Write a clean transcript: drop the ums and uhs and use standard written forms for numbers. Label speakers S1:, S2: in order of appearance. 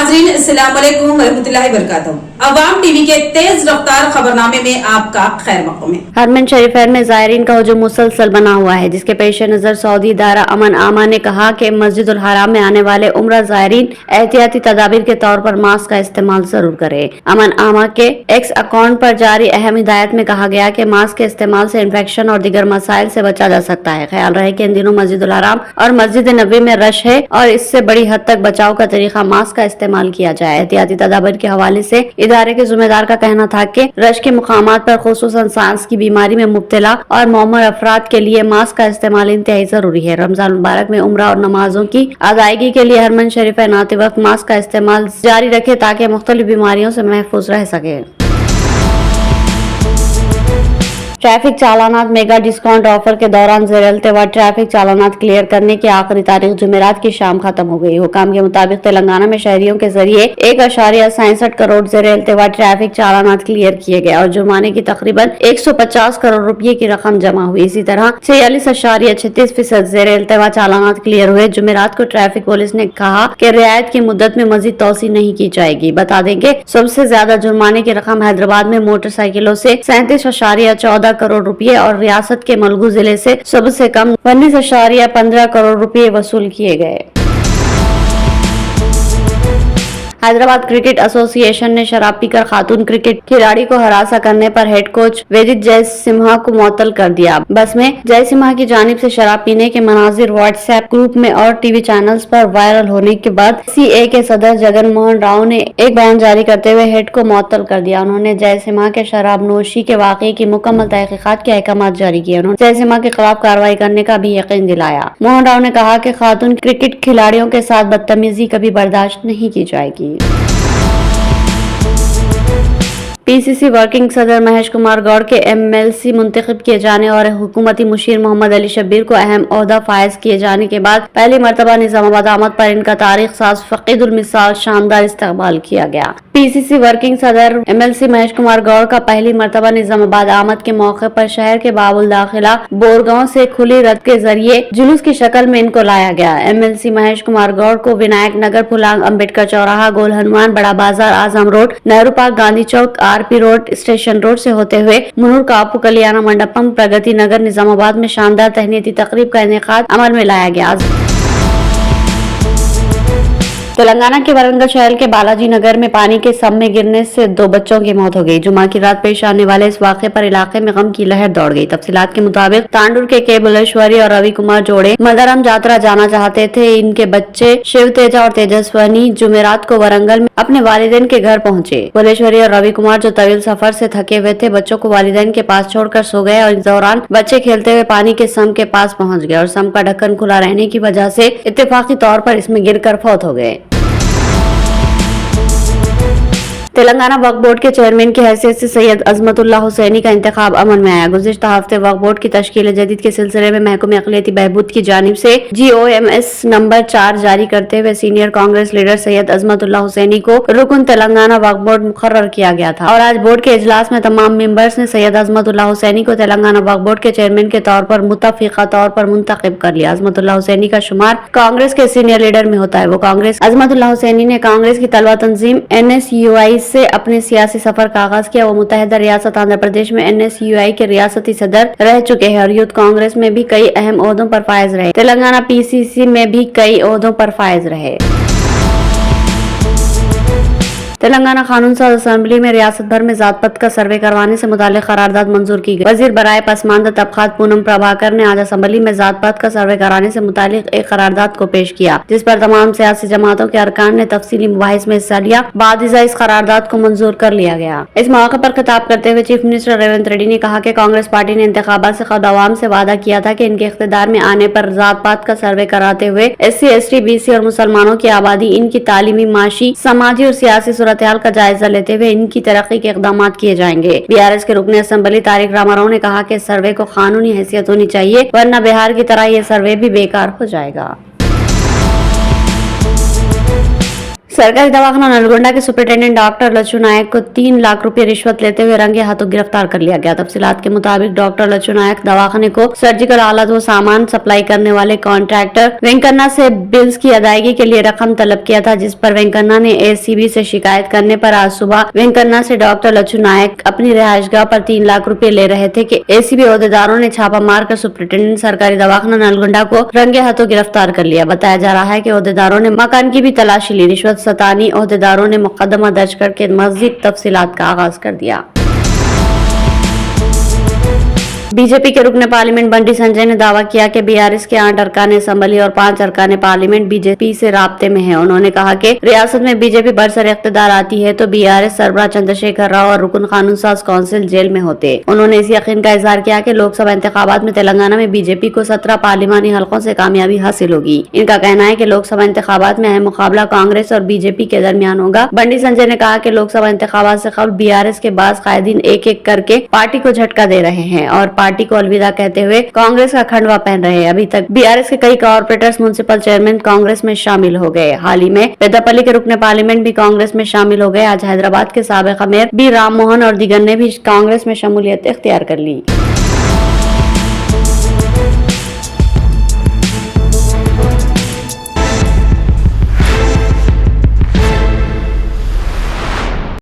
S1: नाजरीन अस्सलाम वालेकुम वरहमतुल्लाहि वबरकातुहू। अवाम टीवी के तेज रफ्तार खबरनामे में आपका खैर मक़दम है।
S2: हरमन शरीफैन में ज़ायरीन का हुजूम मुसलसल बना हुआ है, जिसके पेश नज़र सऊदी इदारा अमन आमा ने कहा कि मस्जिदुल हराम में आने वाले उम्रा ज़ायरीन एहतियाती तदाबीर के तौर पर मास्क का इस्तेमाल जरूर करें। अमन आमा के एक्स अकाउंट पर जारी अहम हिदायत में कहा गया कि मास्क के इस्तेमाल से इन्फेक्शन और दीगर मसाइल से बचा जा सकता है। ख्याल रहे कि इन दिनों मस्जिदुल हराम और मस्जिद नबी में रश है और इससे बड़ी हद तक बचाव का तरीका मास्क का इस्तेमाल किया जाए। एहतियाती तदाबीर के हवाले से इदारे के जिम्मेदार का कहना था कि रश के मुकामात पर खुसूसन सांस की बीमारी में मुब्तला और मौमर अफराद के लिए मास्क का इस्तेमाल इंतहाई जरूरी है। रमजान मुबारक में उम्रा और नमाजों की अदायगी के लिए हरमन शरीफैन आते वक्त मास्क का इस्तेमाल जारी रखे ताकि मुख्तलिफ बीमारियों से महफूज रह सके। ट्रैफिक चालानात मेगा डिस्काउंट ऑफर के दौरान ज़ेर-ए-इल्तिवा ट्रैफिक चालानात क्लियर करने की आखिरी तारीख जुमेरात की शाम खत्म हो गई। हुकाम के मुताबिक तेलंगाना में शहरियों के जरिए 1.67 करोड़ ज़ेर-ए-इल्तिवा ट्रैफिक चालानात क्लियर किए गए और जुर्माने की तकरीबन 150 करोड़ रुपये की रकम जमा हुई। इसी तरह 46.36% ज़ेर-ए-इल्तिवा चालानात क्लियर हुए। जुमेरात को ट्रैफिक पुलिस ने कहा कि रियायत की मुद्दत में मजीद तोसी नहीं की जाएगी। बता देंगे सबसे ज्यादा जुर्माने की रकम हैदराबाद में मोटरसाइकिलों से 37.14 करोड़ रुपए और रियासत के मलगू जिले से सबसे कम 19.15 करोड़ रुपए वसूल किए गए। हैदराबाद क्रिकेट एसोसिएशन ने शराब पीकर खातून क्रिकेट खिलाड़ी को हरासा करने पर हेड कोच वेदित जयसिम्हा को मुअत्तल कर दिया। बस में जयसिम्हा की जानिब से शराब पीने के मनाजिर व्हाट्सएप ग्रुप में और टीवी चैनल्स पर वायरल होने के बाद सीए के सदर जगन मोहन राव ने एक बयान जारी करते हुए हेड को मुअत्तल कर दिया। उन्होंने जयसिम्हा के शराब नोशी के वाकये की मुकम्मल तहकीकात के अहकाम जारी किए। उन्होंने जयसिम्हा के खिलाफ कार्रवाई करने का भी यकीन दिलाया। मोहन राव ने कहा कि खातून क्रिकेट खिलाड़ियों के साथ बदतमीजी कभी बर्दाश्त नहीं की जाएगी। पीसीसी वर्किंग सदर महेश कुमार गौड़ के एमएलसी मुंतखब किए जाने और हुकूमती मुशीर मोहम्मद अली शब्बीर को अहम ओहदा फायज किए जाने के बाद पहली मरतबा निजामाबाद आमद पर इनका तारीख साज फकीदुल मिसाल शानदार इस्तकबाल किया गया। पीसीसी वर्किंग सदर एमएलसी महेश कुमार गौड़ का पहली मरतबा निजामाबाद आमद के मौके पर शहर के बाबुल दाखिला बोरगांव से खुली रथ के जरिए जुलूस की शक्ल में इनको लाया गया। एमएलसी महेश कुमार गौड़ को विनायक नगर, पुलांग, अम्बेडकर चौराहा, गोल हनुमान, बड़ा बाजार, आजम रोड, नेहरू पार्क, गांधी चौक, आरपी रोड, स्टेशन रोड से होते हुए मुनूर कापू, कल्याण मंडपम, प्रगति नगर, निजामाबाद में शानदार तहनीती तकरीब का इनेकाद अमल में लाया गया। तेलंगाना के वरंगल शहर के बालाजी नगर में पानी के सब में गिरने से 2 बच्चों की मौत हो गई। जुमा की रात पेश आने वाले इस वाक़े पर इलाके में गम की लहर दौड़ गई। तफसीलात के मुताबिक तांडुर के बुलेश्वरी और रवि कुमार जोड़े मदरम यात्रा जाना चाहते थे। इनके बच्चे शिव तेजा और तेजस्वनी जुमेरात को वरंगल में अपने वालिदैन के घर पहुंचे। बुलेश्वरी और रवि कुमार जो तवील सफर से थके हुए थे, बच्चों को वालिदैन के पास छोड़कर सो गए और इस दौरान बच्चे खेलते हुए पानी के सम के पास पहुंच गए और सम का ढक्कन खुला रहने की वजह से इत्तेफाकी तौर पर इसमें गिरकर फौत हो गए। तेलंगाना वक्फ बोर्ड के चेयरमैन की हैसियत से सैयद अजमतुल्लाह हुसैनी का इंतखाब अमल में आया। गुज़िश्ता हफ्ते वक्फ बोर्ड की तश्कील जदीद के सिलसिले में महकमे अक़लियती बहबूद की जानिब से GOMS नंबर 4 जारी करते हुए सीनियर कांग्रेस लीडर सैयद अजमतुल्लाह हुसैनी को रुकन तेलंगाना वक्फ बोर्ड मुकर्रर किया गया था और आज बोर्ड के इजलास में तमाम मेंबर्स ने सैयद अजमतुल्लाह हुसैनी को तेलंगाना वक्फ बोर्ड के चेयरमैन के तौर पर मुतफ़िक़ा तौर पर मुंतखब कर लिया। अजमतुल्लाह हुसैनी का शुमार कांग्रेस के सीनियर लीडर में होता है। वो कांग्रेस अजमतुल्लाह हुसैनी ने कांग्रेस की तलवा तंजीम NSUI से अपने सियासी सफर का आगाज किया। वो मुत्तहिदा रियासत आंध्र प्रदेश में NSUI के रियासती सदर रह चुके हैं और यूथ कांग्रेस में भी कई अहम ओहदों पर फायज रहे। तेलंगाना PCC में भी कई ओहदों पर फायज रहे। तेलंगाना कानून साज असेंबली में रियासत भर में जात पात का सर्वे करवाने से मुताल्लिक करारदाद मंजूर की गई। वजीर बराए पसमानदा तबकात पूनम प्रभाकर ने आज असेंबली में जात पात का सर्वे कराने से मुताल्लिक एक करारदाद को पेश किया, जिस पर तमाम सियासी जमातों के अरकान ने तफसीली मुबाहिस में हिस्सा लिया। बादिजा इस करारदाद को मंजूर कर लिया गया। इस मौके पर खिताब करते हुए चीफ मिनिस्टर रेवंत रेड्डी ने कहा कि कांग्रेस पार्टी ने इंतखाबात से कबल अवाम से वादा किया था कि इनके इख्तिदार में आने पर जात पात का सर्वे कराते हुए SC, ST, BC और मुसलमानों की आबादी, इनकी तालीमी, माशी, समाजी और सियासी सूरत-ए-हाल का जायजा लेते हुए इनकी तरक्की के इक़दाम किए जाएंगे। BRS के रुकने असेंबली तारिक रामाराव ने कहा कि सर्वे को कानूनी हैसियत होनी चाहिए, वरना बिहार की तरह ये सर्वे भी बेकार हो जाएगा। सरकारी दवाखाना नलगोंडा के सुपरिटेंडेंट डॉक्टर लच्चू नायक को 3 लाख रुपए रिश्वत लेते हुए रंगे हाथों गिरफ्तार कर लिया गया। तफसीलात के मुताबिक डॉक्टर लच्चू नायक दवाखाने को सर्जिकल आलत व सामान सप्लाई करने वाले कॉन्ट्रैक्टर वेंकन्ना से बिल्स की अदायगी के लिए रकम तलब किया था, जिस पर वेंकन्ना ने एसीबी से शिकायत करने पर आज सुबह वेंकन्ना से डॉक्टर लच्चू नायक अपनी रिहायशगाह पर 3 लाख रुपए ले रहे थे कि एसीबी अहदेदारों ने छापा मारकर सुपरिटेंडेंट सरकारी दवाखाना नलगोंडा को रंगे हाथों गिरफ्तार कर लिया। बताया जा रहा है कि अहदेदारों ने मकान की भी तलाशी ली। रिश्वत सतानी अहदेदारों ने मुकदमा दर्ज करके मजीद तफसीलात का आगाज कर दिया। बीजेपी के रुकने पार्लियामेंट बंटी संजय ने दावा किया कि बीआरएस के 8 अरकान असम्बली और 5 अरकान पार्लियामेंट बीजेपी से राब्ते में हैं। उन्होंने कहा कि रियासत में बीजेपी बरसर इख्तिदार आती है तो बीआरएस सरबराह चंद्रशेखर राव और रुकन कानून साज काउंसिल जेल में होते। उन्होंने इस यकीन का इजहार किया कि लोकसभा इंतखाबात में तेलंगाना में बीजेपी को 17 पार्लिमानी हलकों से कामयाबी हासिल होगी। इनका कहना है कि लोकसभा इंतखाबात में अहम मुकाबला कांग्रेस और बीजेपी के दरमियान होगा। बंटी संजय ने कहा कि लोकसभा इंतखाबात से कबल बीआरएस के बाद कायदीन एक एक करके पार्टी को झटका दे रहे हैं और पार्टी को अलविदा कहते हुए कांग्रेस का खंडवा पहन रहे हैं। अभी तक बीआरएस के कई कॉर्पोरेटर्स म्युनिसिपल चेयरमैन कांग्रेस में शामिल हो गए। हाल ही में पेद्दापल्ली के रुकने पार्लियामेंट भी कांग्रेस में शामिल हो गए। आज हैदराबाद के साबिक मेयर बी राम मोहन और दिगर ने भी कांग्रेस में शमूलियत इख्तियार कर ली।